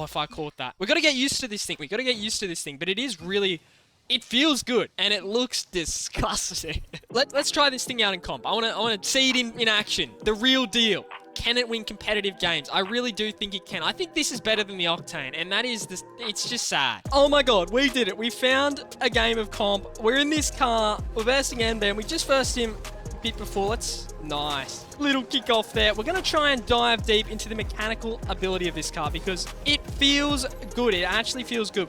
if I caught that. We've got to get used to this thing. We've got to get used to this thing. But it is really... It feels good, and it looks disgusting. Let's try this thing out in comp. I want to see it in action. The real deal. Can it win competitive games? I really do think it can. I think this is better than the Octane, and that is this. It's just sad. Oh my god, we did it. We found a game of comp. We're in this car. We're versing NBAM. We just versed him a bit before. Let's... Nice. Little kick off there. We're going to try and dive deep into the mechanical ability of this car because it feels good. It actually feels good.